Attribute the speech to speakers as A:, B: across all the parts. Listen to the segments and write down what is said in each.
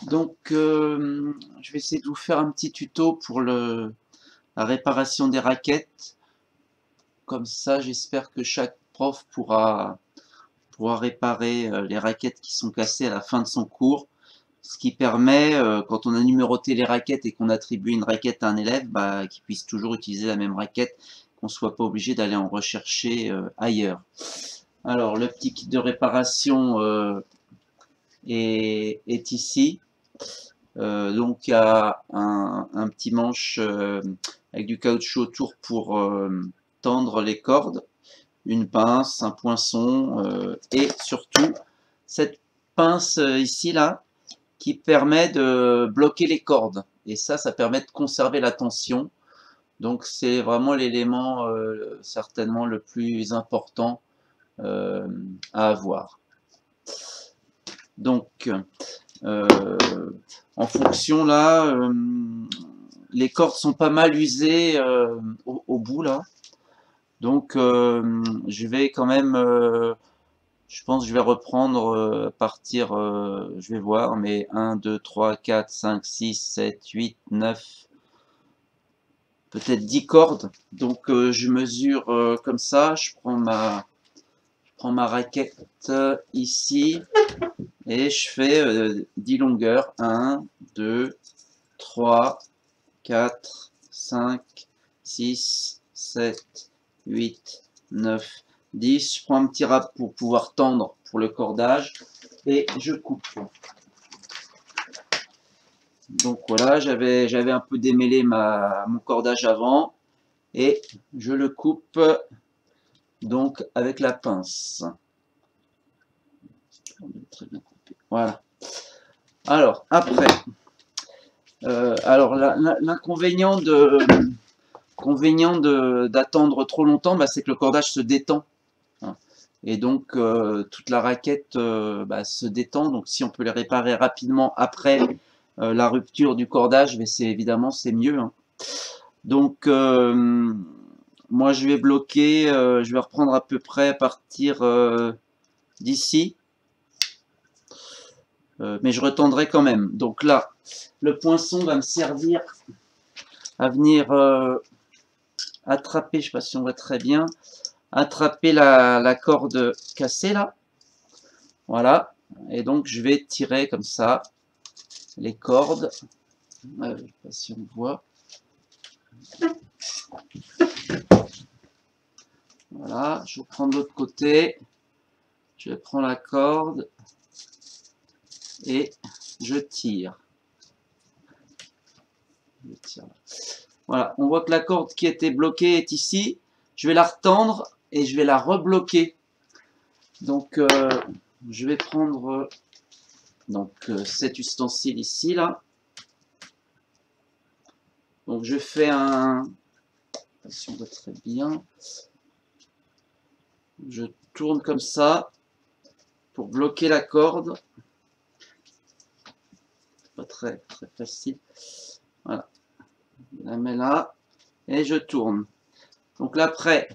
A: Donc, je vais essayer de vous faire un petit tuto pour la réparation des raquettes. Comme ça, j'espère que chaque prof pourra réparer les raquettes qui sont cassées à la fin de son cours. Ce qui permet, quand on a numéroté les raquettes et qu'on attribue une raquette à un élève, qu'il puisse toujours utiliser la même raquette, qu'on ne soit pas obligé d'aller en rechercher ailleurs. Alors, le petit kit de réparation est ici. Donc il y a un petit manche avec du caoutchouc autour pour tendre les cordes, une pince, un poinçon et surtout cette pince ici là qui permet de bloquer les cordes, et ça permet de conserver la tension. Donc c'est vraiment l'élément certainement le plus important à avoir. Donc en fonction là, les cordes sont pas mal usées au bout là, donc je vais quand même, je pense que je vais reprendre à partir, je vais voir, mais 1, 2, 3, 4, 5, 6, 7, 8, 9, peut-être 10 cordes. Donc je mesure comme ça, je prends ma raquette ici, et je fais 10 longueurs, 1, 2, 3, 4, 5, 6, 7, 8, 9, 10. Je prends un petit râpe pour pouvoir tendre pour le cordage et je coupe. Donc voilà, j'avais un peu démêlé mon cordage avant et je le coupe donc avec la pince. Très bien coupé. Voilà. Alors après, l'inconvénient d'attendre trop longtemps, c'est que le cordage se détend. Et donc toute la raquette se détend. Donc si on peut les réparer rapidement après la rupture du cordage, mais évidemment c'est mieux. Donc moi je vais bloquer, je vais reprendre à peu près à partir d'ici. Mais je retendrai quand même. Donc là, le poinçon va me servir à venir attraper, je ne sais pas si on voit très bien, attraper la corde cassée là. Voilà. Et donc je vais tirer comme ça les cordes. Je ne sais pas si on voit. Voilà, je reprends de l'autre côté. Je prends la corde et je tire. Voilà, on voit que la corde qui était bloquée est ici. Je vais la retendre et je vais la rebloquer. Donc, je vais prendre cet ustensile ici, là. Donc, je fais si on voit très bien. Je tourne comme ça pour bloquer la corde. Pas très facile. Voilà. Je la mets là et je tourne. Donc là, après,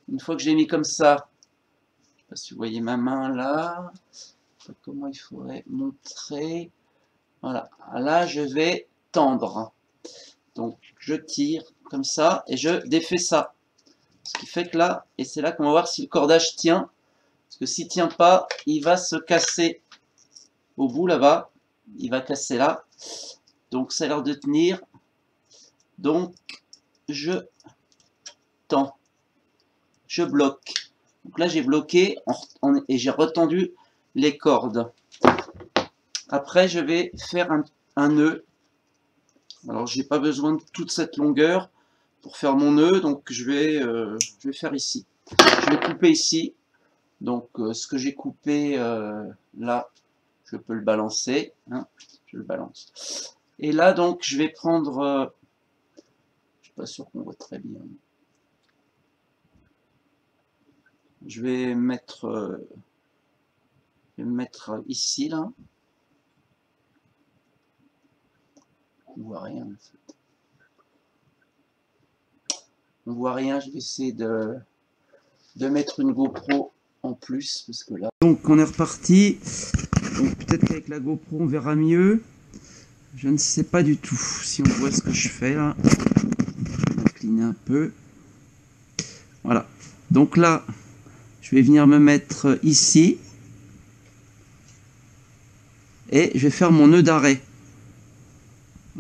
A: une fois que j'ai mis comme ça, je ne sais pas si vous voyez ma main là, comment il faudrait montrer. Voilà, là je vais tendre. Donc je tire comme ça et je défais ça. Ce qui fait que là, et c'est là qu'on va voir si le cordage tient. Parce que s'il ne tient pas, il va se casser au bout là-bas. Il va casser là. Donc ça a l'air de tenir. Donc je tends. Je bloque. Donc là j'ai bloqué et j'ai retendu les cordes. Après je vais faire un nœud. Alors j'ai pas besoin de toute cette longueur pour faire mon nœud, donc je vais faire ici. Je vais couper ici. Donc ce que j'ai coupé là, je peux le balancer. Hein, je le balance. Et là donc je vais prendre, je suis pas sûr qu'on voit très bien. Je vais mettre ici là. On voit rien en fait. On voit rien. Je vais essayer de mettre une GoPro en plus parce que là. Donc on est reparti. Donc peut-être qu'avec la GoPro on verra mieux. Je ne sais pas du tout si on voit ce que je fais là. Je vais incliner un peu. Voilà. Donc là, je vais venir me mettre ici. Et je vais faire mon nœud d'arrêt.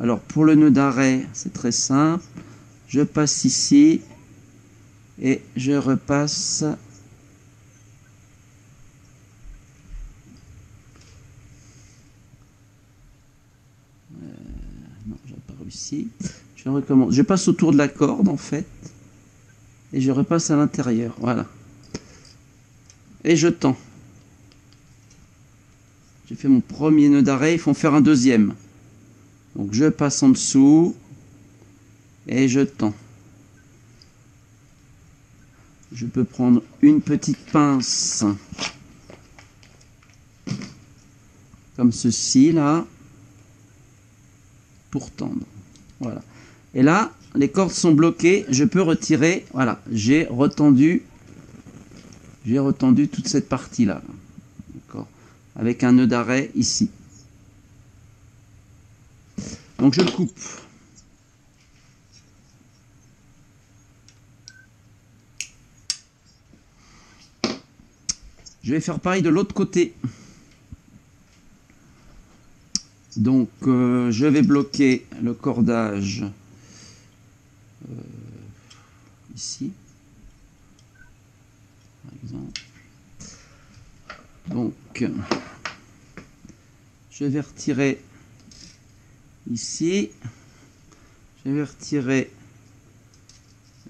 A: Alors pour le nœud d'arrêt, c'est très simple. Je passe ici. Et je repasse. Non, j'ai pas réussi. Je recommence. Je passe autour de la corde en fait. Et je repasse à l'intérieur. Voilà. Et je tends. J'ai fait mon premier nœud d'arrêt. Il faut en faire un deuxième. Donc je passe en dessous. Et je tends. Je peux prendre une petite pince. Comme ceci là. Pour tendre. Voilà. Et là, les cordes sont bloquées. Je peux retirer. Voilà. J'ai retendu toute cette partie là. D'accord. Avec un nœud d'arrêt ici. Donc je le coupe. Je vais faire pareil de l'autre côté. Donc je vais bloquer le cordage ici, par exemple. Donc je vais retirer ici, je vais retirer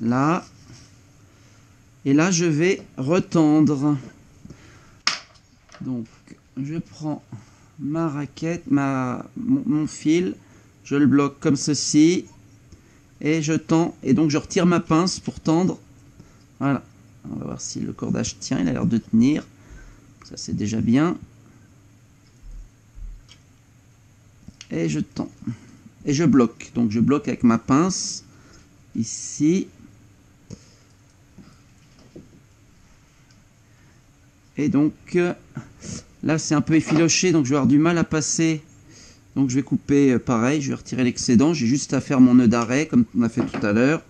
A: là, et là je vais retendre. Donc je prends ma raquette, mon fil, je le bloque comme ceci et je tends, et donc je retire ma pince pour tendre. Voilà, on va voir si le cordage tient. Il a l'air de tenir, ça c'est déjà bien, et je tends et je bloque. Donc je bloque avec ma pince ici, et donc là c'est un peu effiloché, donc je vais avoir du mal à passer. Donc je vais couper pareil, je vais retirer l'excédent. J'ai juste à faire mon nœud d'arrêt comme on a fait tout à l'heure.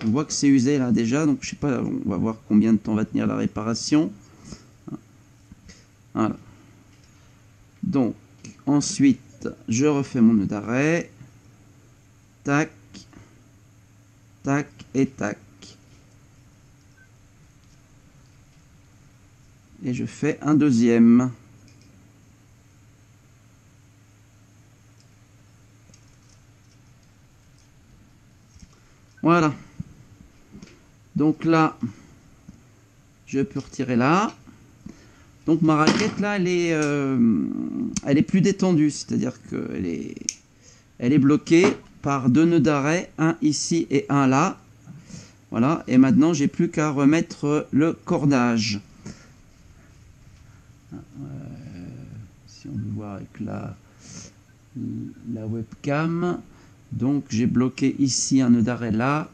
A: On voit que c'est usé là déjà, donc je sais pas, on va voir combien de temps va tenir la réparation. Voilà. Donc ensuite je refais mon nœud d'arrêt. Tac, tac et tac. Et je fais un deuxième. Voilà. Donc là, je peux retirer là. Donc ma raquette là, elle est plus détendue, c'est-à-dire elle est bloquée par deux nœuds d'arrêt, un ici et un là. Voilà. Et maintenant, j'ai plus qu'à remettre le cordage. Si on veut voir avec la webcam. Donc j'ai bloqué ici un nœud d'arrêt là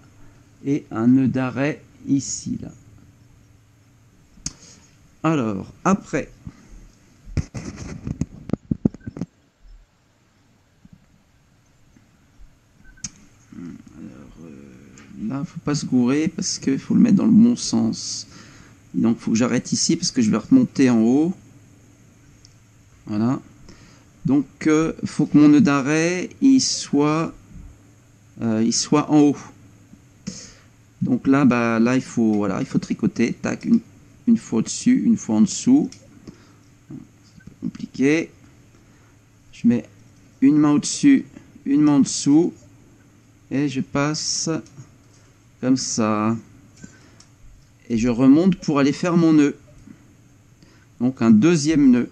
A: et un nœud d'arrêt ici là. Alors après, là faut pas se gourer parce qu'il faut le mettre dans le bon sens. Et donc il faut que j'arrête ici parce que je vais remonter en haut. Voilà. Donc faut que mon nœud d'arrêt il soit en haut. Donc là, là il faut tricoter. Tac, une fois au-dessus, une fois en dessous. C'est pas compliqué. Je mets une main au-dessus, une main en dessous, et je passe comme ça. Et je remonte pour aller faire mon nœud. Donc un deuxième nœud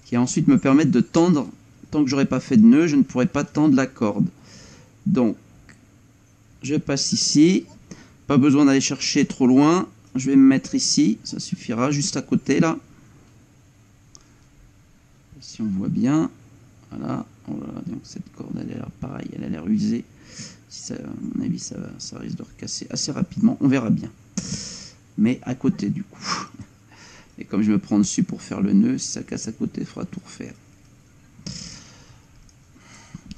A: qui va ensuite me permettre de tendre. Tant que j'aurai pas fait de nœud, je ne pourrai pas tendre la corde. Donc je passe ici, pas besoin d'aller chercher trop loin, je vais me mettre ici, ça suffira, juste à côté là. Si on voit bien, voilà, oh là là, donc cette corde elle a l'air pareil, elle a l'air usée. Ça, à mon avis ça risque de recasser assez rapidement, on verra bien. Mais à côté du coup. Et comme je me prends dessus pour faire le nœud, si ça casse à côté, il faudra tout refaire.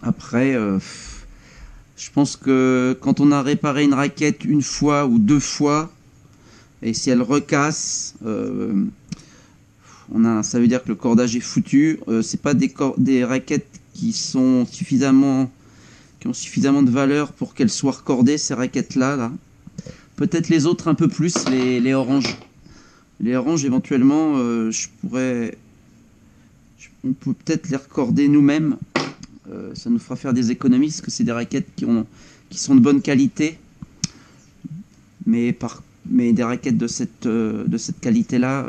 A: Après, je pense que quand on a réparé une raquette une fois ou deux fois, et si elle recasse, ça veut dire que le cordage est foutu. C'est pas des raquettes qui ont suffisamment de valeur pour qu'elles soient recordées, ces raquettes-là. Là. Peut-être les autres un peu plus, les oranges. Les oranges, éventuellement, on peut peut-être les recorder nous-mêmes. Ça nous fera faire des économies, parce que c'est des raquettes qui sont de bonne qualité. Mais des raquettes de cette qualité-là,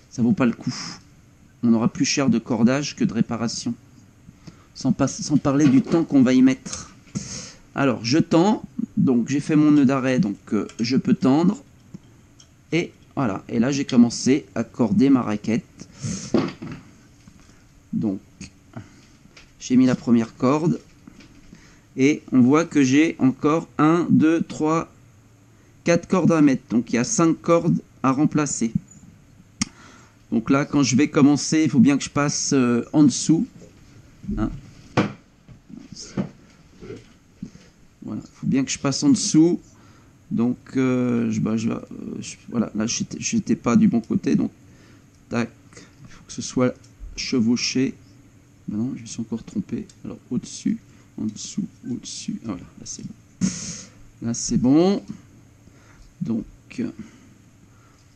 A: ça vaut pas le coup. On aura plus cher de cordage que de réparation. Sans parler du temps qu'on va y mettre. Alors, je tends. Donc, j'ai fait mon nœud d'arrêt, donc je peux tendre. Et voilà. Et là, j'ai commencé à corder ma raquette. Donc, j'ai mis la première corde. Et on voit que j'ai encore 1, 2, 3, 4 cordes à mettre. Donc, il y a 5 cordes à remplacer. Donc là, quand je vais commencer, il faut bien que je passe en dessous. Hein. Voilà, il faut bien que je passe en dessous. Donc, voilà, là, je n'étais pas du bon côté. Donc, tac, il faut que ce soit chevauché. Ben non, je me suis encore trompé. Alors, au-dessus, en dessous, au-dessus. Ah, voilà, là, c'est bon. Là, c'est bon. Donc,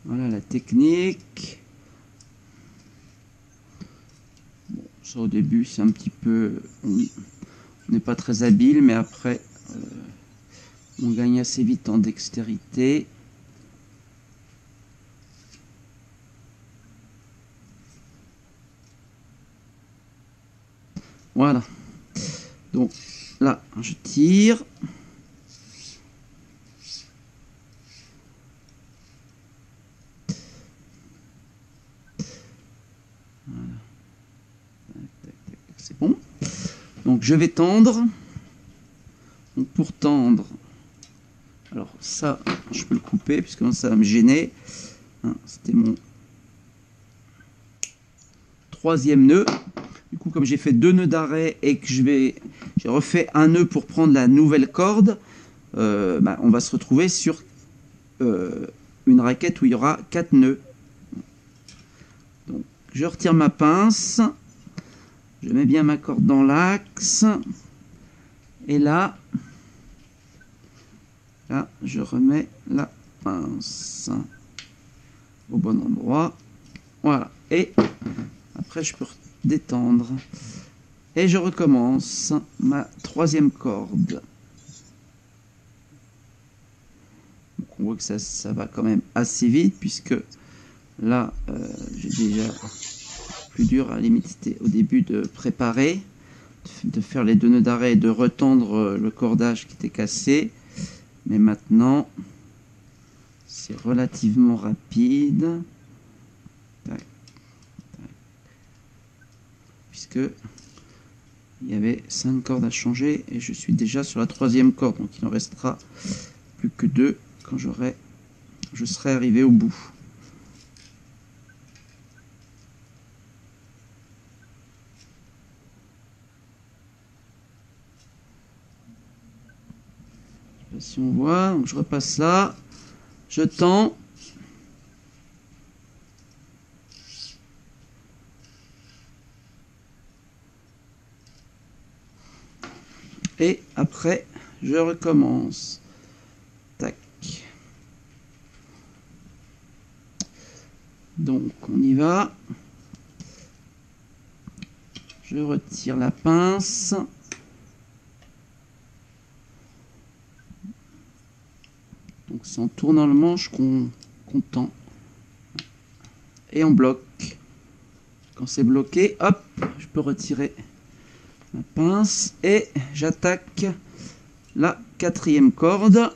A: voilà la technique. Bon, ça, au début, c'est un petit peu... On n'est pas très habile, mais après... on gagne assez vite en dextérité. Voilà. Donc là, je tire. Voilà. C'est bon. Donc je vais tendre. Donc pour tendre, alors ça, je peux le couper puisque ça va me gêner. Hein, c'était mon troisième nœud. Du coup, comme j'ai fait 2 nœuds d'arrêt et que j'ai refait un nœud pour prendre la nouvelle corde, on va se retrouver sur une raquette où il y aura 4 nœuds. Donc, je retire ma pince, je mets bien ma corde dans l'axe, et là, je remets la pince au bon endroit. Voilà. Et après, je peux détendre. Et je recommence ma troisième corde. Donc on voit que ça va quand même assez vite, puisque là, j'ai déjà plus dur. À la limite, c'était au début de préparer, de faire les 2 nœuds d'arrêt et de retendre le cordage qui était cassé. Mais maintenant, c'est relativement rapide. Tac, tac. Puisque il y avait 5 cordes à changer et je suis déjà sur la 3e corde. Donc il en restera plus que 2 quand je serai arrivé au bout. Je sais pas si on voit. Donc je repasse là. Je tends. Et après, je recommence. Tac. Donc, on y va. Je retire la pince. Donc, c'est en tournant le manche qu'on tend. Et on bloque. Quand c'est bloqué, hop, je peux retirer ma pince et j'attaque la 4e corde.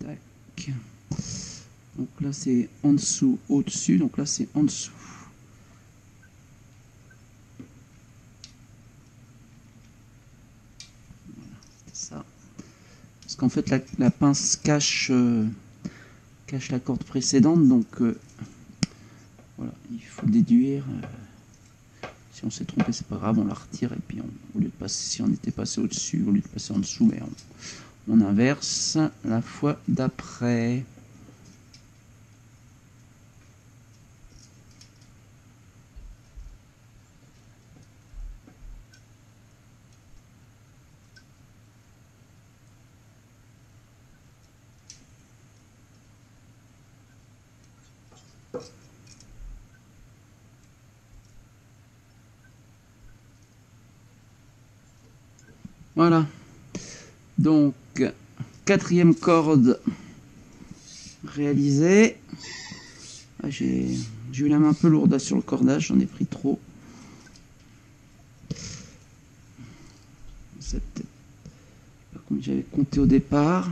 A: Tac. Donc là c'est en dessous, au-dessus, donc là c'est en dessous. Voilà, c'était ça. parce qu'en fait la pince cache la corde précédente, donc voilà, il faut déduire. Si on s'est trompé, c'est pas grave, on la retire, et puis au lieu de passer, si on était passé au-dessus, au lieu de passer en dessous, mais on inverse la fois d'après. Voilà, donc quatrième corde réalisée. Ah, j'ai eu la main un peu lourde sur le cordage, j'en ai pris trop. C'est peut-être pas comme j'avais compté au départ.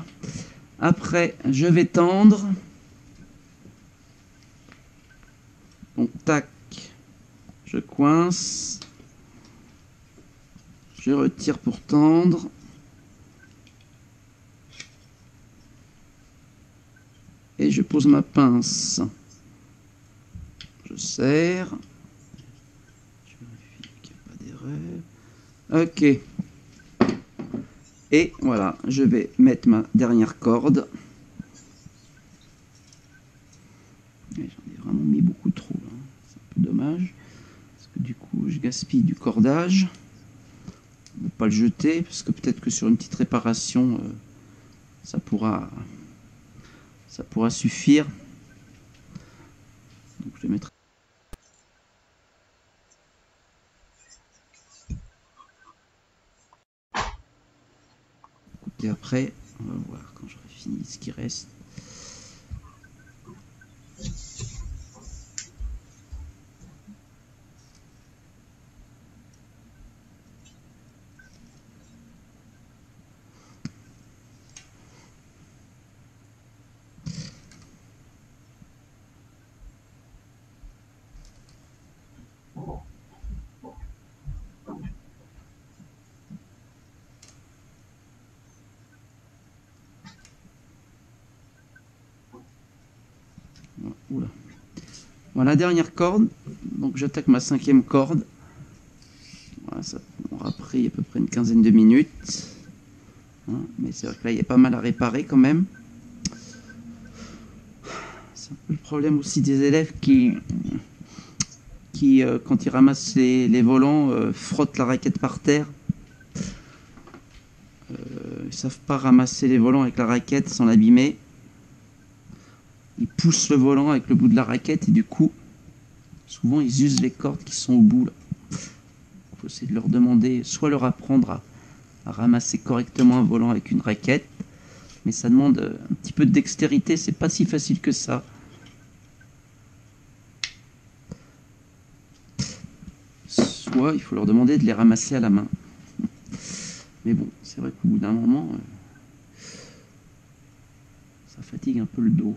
A: Après, je vais tendre. Donc tac, je coince. Je retire pour tendre. Et je pose ma pince. Je serre. Je vérifie qu'il n'y a pas d'erreur. Ok. Et voilà, je vais mettre ma dernière corde. J'en ai vraiment mis beaucoup trop, là. C'est un peu dommage. Parce que du coup, je gaspille du cordage. Ne pas le jeter, parce que peut-être que sur une petite réparation, ça pourra suffire. Donc je vais mettre. Et après, on va voir quand j'aurai fini ce qui reste. Oula. Voilà, dernière corde. Donc j'attaque ma cinquième corde. Voilà, ça aura pris à peu près une quinzaine de minutes. Hein, mais c'est vrai que là, il y a pas mal à réparer quand même. C'est un peu le problème aussi des élèves qui quand ils ramassent les volants, frottent la raquette par terre. Ils savent pas ramasser les volants avec la raquette sans l'abîmer. Ils poussent le volant avec le bout de la raquette et du coup, souvent ils usent les cordes qui sont au bout là. Il faut essayer de leur demander, soit leur apprendre à ramasser correctement un volant avec une raquette, mais ça demande un petit peu de dextérité, c'est pas si facile que ça. Soit il faut leur demander de les ramasser à la main. Mais bon, c'est vrai qu'au bout d'un moment, ça fatigue un peu le dos.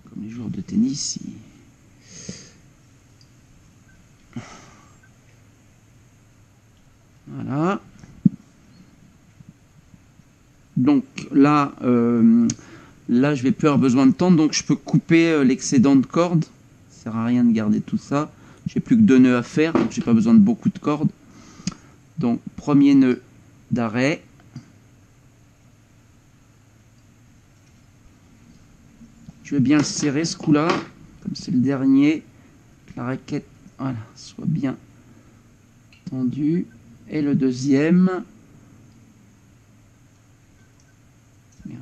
A: Comme les joueurs de tennis, voilà. Donc là, là je vais plus avoir besoin de tendre, donc je peux couper l'excédent de corde. Ça sert à rien de garder tout ça. J'ai plus que 2 nœuds à faire, donc j'ai pas besoin de beaucoup de cordes. Donc premier nœud d'arrêt. Je vais bien le serrer ce coup-là, comme c'est le dernier. La raquette, voilà, soit bien tendue. Et le deuxième. Merde.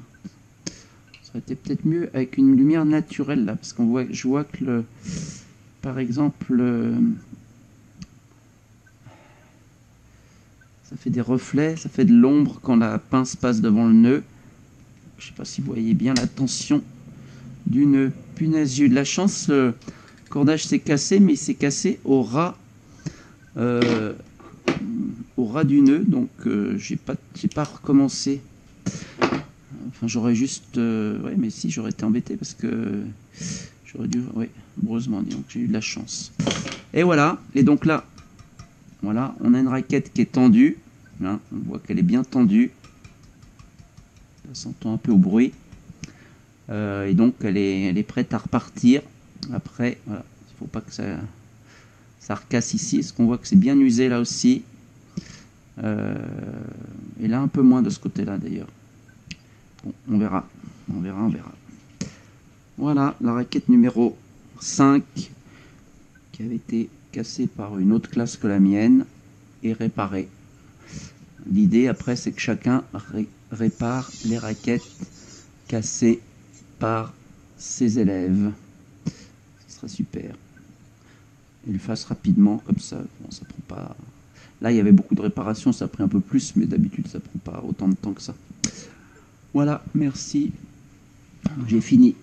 A: Ça aurait été peut-être mieux avec une lumière naturelle là, parce qu'on voit, je vois que par exemple, ça fait des reflets, ça fait de l'ombre quand la pince passe devant le nœud. Je ne sais pas si vous voyez bien la tension du nœud. Punaise, j'ai eu de la chance, le cordage s'est cassé, mais il s'est cassé au ras du nœud, donc j'ai pas recommencé. Enfin, j'aurais juste, ouais, mais si, j'aurais été embêté parce que J'aurais dû, oui, heureusement, donc j'ai eu de la chance. Et voilà, et donc là, voilà, on a une raquette qui est tendue. Hein, on voit qu'elle est bien tendue. Ça s'entend un peu au bruit. Et donc elle est prête à repartir. Après, voilà, il ne faut pas que ça recasse ici. Parce qu'on voit que c'est bien usé là aussi. Et là un peu moins de ce côté-là d'ailleurs. Bon, on verra. On verra, on verra. Voilà, la raquette numéro 5 qui avait été cassée par une autre classe que la mienne et réparée. L'idée après c'est que chacun répare les raquettes cassées par ses élèves. Ce serait super. Et le fasse rapidement comme ça. Bon, ça prend pas. Là il y avait beaucoup de réparations, ça a pris un peu plus, mais d'habitude ça prend pas autant de temps que ça. Voilà, merci. J'ai fini.